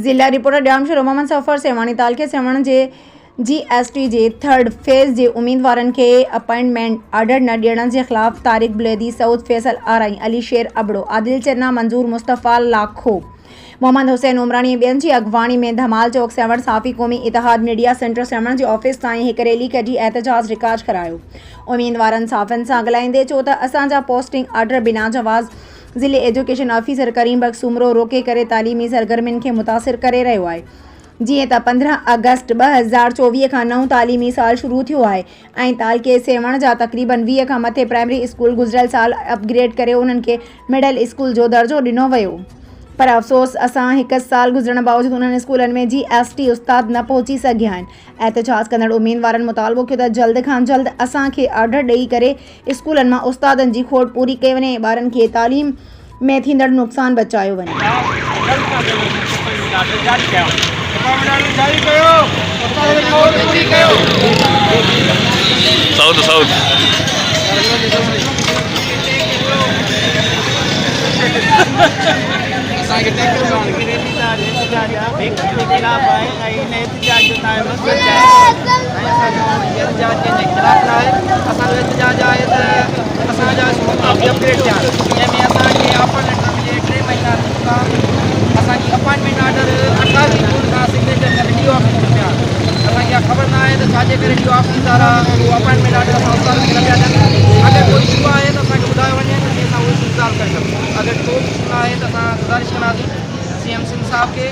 जिला रिपोर्टर ॾियामशोर मोहम्मद सफ़र सेवाणी तालुके सेवण जे GST जे थर्ड फेज़ जे उम्मीदवारनि खे अपॉइंटमेंट ऑर्डर न ॾियण जे ख़िलाफ़ तारिक बुलैदी, सऊद फैसल आराई, अली शेर अबड़ो, आदिल चन्ना, मंजूर मुस्तफ़ा लाखो, मोहम्मद हुसैन उमरानी ऐं ॿियनि जी अॻवानी में धमाल चौक सेवण साफ़ी क़ौमी इतिहाद मीडिया सेंटर सेवण जे ऑफिस ताईं हिकु रैली कढी एहतजाज रिकार्ड करायो। उम्मीदवारनि साफ़ियुनि सां ॻाल्हाईंदे चयो त असांजा पोस्टिंग ऑर्डर बिना जवाज़ ज़िले एजुकेशन ऑफिसर करीम बख़्श सुमरो रोके करे तालीमी सरगर्मियुनि खे मुतासिर करे रहियो आहे। जीअं त 15 अगस्त 2024 खां नओं तालीमी साल शुरू थियो आहे ऐं तालुके सेवण जा तक़रीबन 20 खां मथे प्राइमरी स्कूल गुज़िरियल साल अपग्रेड करे उन्हनि खे मिडल स्कूल जो दर्जो ॾिनो वियो। पर अफ़सोस असां हिकु साल गुज़रण बावजूदि उन्हनि स्कूलनि में GST उस्ताद न पहुची सघिया आहिनि। एहतजाज कंदड़ उम्मीदवारनि मुतालबो कयो त जल्द खां जल्द असांखे ऑर्डर ॾेई करे स्कूलनि मां उस्तादनि जी खोट पूरी कई वञे ऐं ॿारनि खे तालीम में थींदड़ नुक़सान बचायो वञे। अपॉइंटमेंट ऑर्डर 28 जून का सिग्नेचर कर डी ऑफिस में पिया असांखे खबर ना है तो छाजे करे डी ऑफिस वारा वो अपॉइंटमेंट ऑर्डर असां में लॻिया आहिनि। अगरि कोई इशू आहे त असांखे ॿुधायो वञे त जीअं असां उहो इशू सॉल्व करे सघूं। अगरि को इशू न आहे त असां गुज़ारिश कंदासीं CM सिंह साहब खे